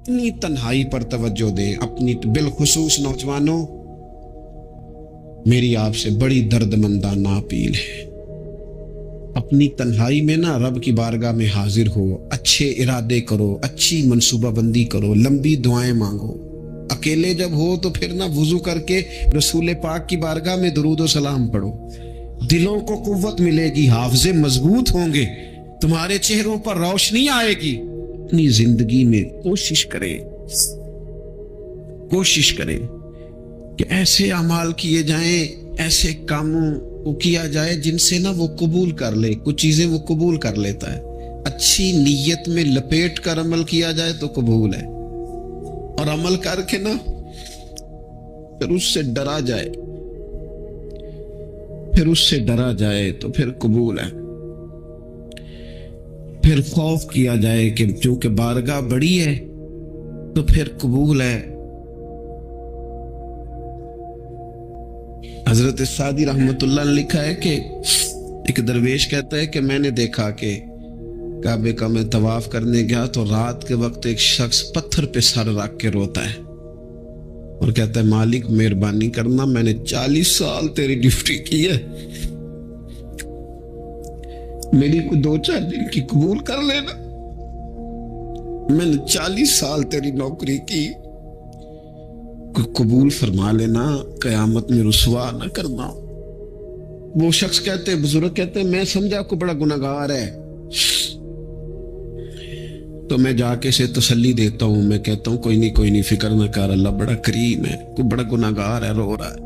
اپنی تنہائی پر توجہ دیں. اپنی بالخصوص نوجوانوں، میری آپ سے بڑی درد مندانہ اپیل ہے، اپنی تنہائی میں نا رب کی بارگاہ میں حاضر ہو، اچھے ارادے کرو، اچھی منصوبہ بندی کرو، لمبی دعائیں مانگو. اکیلے جب ہو تو پھر نا وضو کر کے رسول پاک کی بارگاہ میں درود و سلام پڑھو. دلوں کو قوت ملے گی، حافظے مضبوط ہوں گے، تمہارے چہروں پر روشنی آئے گی. اپنی زندگی میں کوشش کریں کہ ایسے اعمال کیے جائیں، ایسے کاموں کو کیا جائے جن سے نا وہ قبول کر لے. کچھ چیزیں وہ قبول کر لیتا ہے. اچھی نیت میں لپیٹ کر عمل کیا جائے تو قبول ہے، اور عمل کر کے نا پھر اس سے ڈرا جائے تو پھر قبول ہے. پھر خوف کیا جائے کہ چونکہ بارگاہ بڑی ہے تو پھر قبول ہے. حضرت سعدی رحمت اللہ نے لکھا ہے کہ ایک درویش کہتا ہے کہ میں نے دیکھا کہ کعبے کا میں طواف کرنے گیا تو رات کے وقت ایک شخص پتھر پہ سر رکھ کے روتا ہے اور کہتا ہے مالک مہربانی کرنا، میں نے 40 سال تیری ڈیوٹی کی ہے، میری کو 2-4 دن کی قبول کر لینا. میں نے 40 سال تیری نوکری کی، قبول فرما لینا، قیامت میں رسوا نہ کرنا. وہ شخص کہتے، بزرگ کہتے ہیں میں سمجھا کو بڑا گناہگار ہے، تو میں جا کے اسے تسلی دیتا ہوں. میں کہتا ہوں کوئی نہیں فکر نہ کر، اللہ بڑا کریم ہے، کوئی بڑا گناہگار ہے، رو رہا ہے.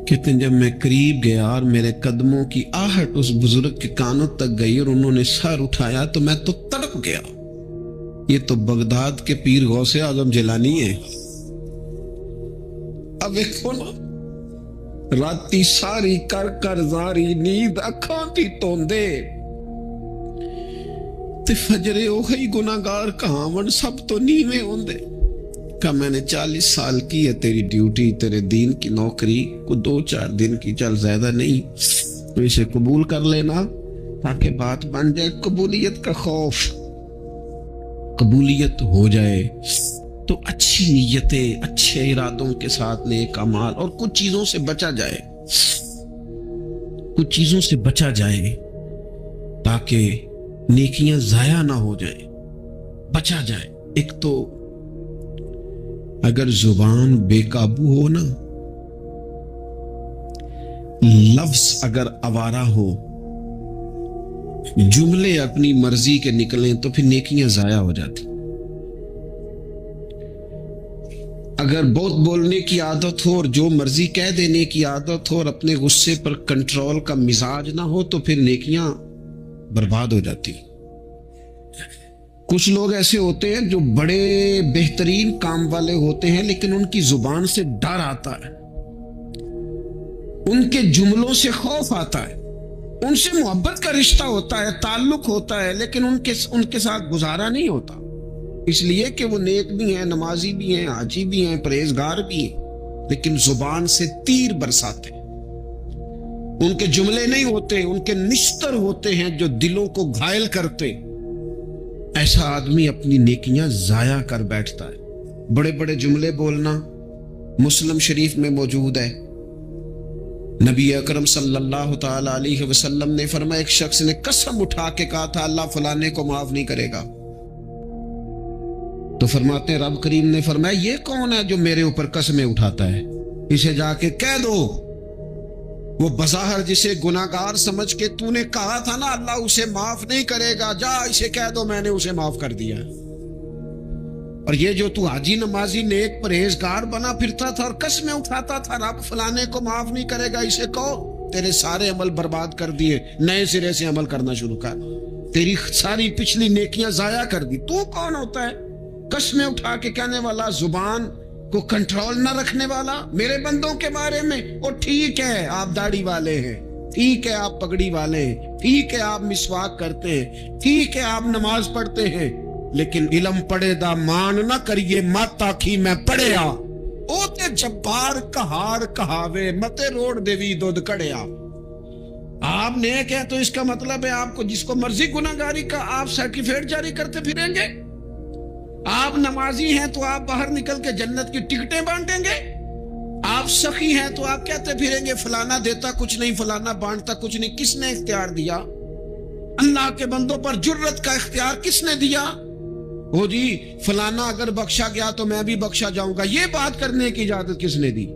کہتے ہیں جب میں قریب گیا اور میرے قدموں کی آہٹ اس بزرگ کے کانوں تک گئی اور انہوں نے سر اٹھایا تو میں تو تڑپ گیا. یہ تو بغداد کے پیر غوث اعظم جیلانی ہے. اب دیکھو نا، راتی ساری کر زاری نیند اکھاں دی توندے تے فجرے اوہی گناہگار کہاون سب تو نیویں ہوندے. کہ میں نے 40 سال کی ہے تیری ڈیوٹی، تیرے دین کی نوکری، کو 2-4 دن کی، چل زیادہ نہیں، تو اسے قبول کر لینا تاکہ بات بن جائے. قبولیت کا خوف، قبولیت ہو جائے تو اچھی نیتیں، اچھے ارادوں کے ساتھ نیک اعمال، اور کچھ چیزوں سے بچا جائے تاکہ نیکیاں ضائع نہ ہو جائیں، بچا جائے. ایک تو اگر زبان بے قابو ہو نا، لفظ اگر آوارہ ہو، جملے اپنی مرضی کے نکلیں تو پھر نیکیاں ضائع ہو جاتی. اگر بہت بولنے کی عادت ہو اور جو مرضی کہہ دینے کی عادت ہو اور اپنے غصے پر کنٹرول کا مزاج نہ ہو تو پھر نیکیاں برباد ہو جاتی. کچھ لوگ ایسے ہوتے ہیں جو بڑے بہترین کام والے ہوتے ہیں لیکن ان کی زبان سے ڈر آتا ہے، ان کے جملوں سے خوف آتا ہے، ان سے محبت کا رشتہ ہوتا ہے، تعلق ہوتا ہے، لیکن ان کے ساتھ گزارا نہیں ہوتا، اس لیے کہ وہ نیک بھی ہیں، نمازی بھی ہیں، حاجی بھی ہیں، پرہیزگار بھی ہیں، لیکن زبان سے تیر برساتے ہیں. ان کے جملے نہیں ہوتے، ان کے نشتر ہوتے ہیں جو دلوں کو گھائل کرتے. ایسا آدمی اپنی نیکیاں ضائع کر بیٹھتا ہے. بڑے بڑے جملے بولنا مسلم شریف میں موجود ہے. نبی اکرم صلی اللہ تعالی علیہ وسلم نے فرمایا، ایک شخص نے قسم اٹھا کے کہا تھا اللہ فلانے کو معاف نہیں کرے گا، تو فرماتے ہیں رب کریم نے فرمایا یہ کون ہے جو میرے اوپر قسمیں اٹھاتا ہے، اسے جا کے کہہ دو. وہ بظاہر جسے گناہگار سمجھ کے تو نے کہا تھا نا اللہ اسے معاف نہیں کرے گا، جا اسے کہہ دو میں نے اسے معاف کر دیا. اور یہ جو تو حاجی نمازی نیک پرہیزگار بنا پھرتا تھا اور قسمیں اٹھاتا تھا رب فلانے کو معاف نہیں کرے گا، اسے کہو تیرے سارے عمل برباد کر دیے، نئے سرے سے عمل کرنا شروع کر، تیری ساری پچھلی نیکیاں ضائع کر دی. تو کون ہوتا ہے قسمیں اٹھا کے کہنے والا، زبان کو کنٹرول نہ رکھنے والا میرے بندوں کے بارے میں؟ اور ٹھیک ہے آپ داڑھی والے ہیں، ٹھیک ہے آپ پگڑی والے ہیں، ٹھیک ہے آپ مسواک کرتے ہیں، ٹھیک ہے آپ نماز پڑھتے ہیں، لیکن علم پڑھے دا مان نہ کریے مت آکھی میں پڑھیا، او تے جبار کہار کہاوے متے روڑ دیوی دودھ کڑیا. آپ نیک ہے تو اس کا مطلب ہے آپ کو جس کو مرضی گناہگاری کا آپ سرٹیفکیٹ جاری کرتے پھریں گے. آپ نمازی ہیں تو آپ باہر نکل کے جنت کی ٹکٹیں بانٹیں گے؟ آپ سخی ہیں تو آپ کہتے پھریں گے فلانا دیتا کچھ نہیں، فلانا بانٹتا کچھ نہیں۔ کس نے اختیار دیا؟ اللہ کے بندوں پر جرت کا اختیار کس نے دیا؟ وہ جی فلانا اگر بخشا گیا تو میں بھی بخشا جاؤں گا، یہ بات کرنے کی اجازت کس نے دی؟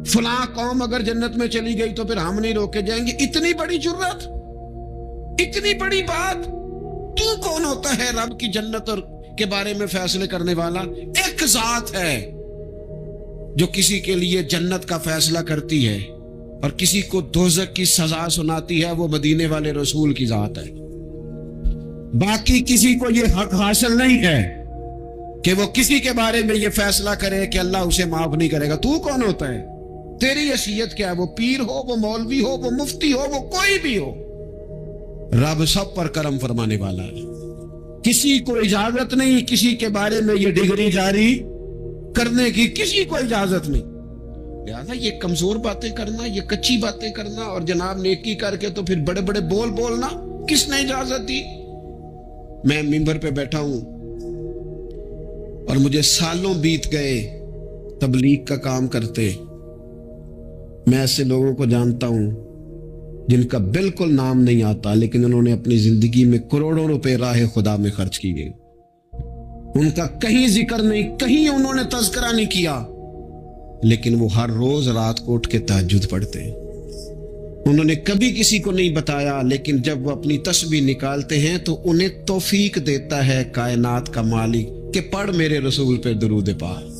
فلاں قوم اگر جنت میں چلی گئی تو پھر ہم نہیں روکے جائیں گے؟ اتنی بڑی جرت، اتنی بڑی بات! تو کون ہوتا ہے رب کی جنت اور کے بارے میں فیصلے کرنے والا؟ ایک ذات ہے جو کسی کے لیے جنت کا فیصلہ کرتی ہے اور کسی کو دوزخ کی سزا سناتی ہے، وہ مدینے والے رسول کی ذات ہے۔ باقی کسی کو یہ حق حاصل نہیں ہے کہ وہ کسی کے بارے میں یہ فیصلہ کرے کہ اللہ اسے معاف نہیں کرے گا۔ تو کون ہوتا ہے؟ تیری حیثیت کیا ہے؟ وہ پیر ہو، وہ مولوی ہو، وہ مفتی ہو، وہ کوئی بھی ہو، رب سب پر کرم فرمانے والا ہے۔ کسی کو اجازت نہیں کسی کے بارے میں یہ ڈگری جاری کرنے کی، کسی کو اجازت نہیں۔ لہذا یہ کمزور باتیں کرنا، یہ کچی باتیں کرنا اور جناب نیکی کر کے تو پھر بڑے بڑے بول بولنا کس نے اجازت دی؟ میں ممبر پہ بیٹھا ہوں اور مجھے سالوں بیت گئے تبلیغ کا کام کرتے، میں ایسے لوگوں کو جانتا ہوں جن کا بالکل نام نہیں آتا لیکن انہوں نے اپنی زندگی میں کروڑوں روپے راہ خدا میں خرچ کیے، ان کا کہیں ذکر نہیں، کہیں انہوں نے تذکرہ نہیں کیا، لیکن وہ ہر روز رات کو اٹھ کے تہجد پڑھتے ہیں۔ انہوں نے کبھی کسی کو نہیں بتایا، لیکن جب وہ اپنی تسبیح نکالتے ہیں تو انہیں توفیق دیتا ہے کائنات کا مالک کہ پڑھ میرے رسول پہ درود پاک۔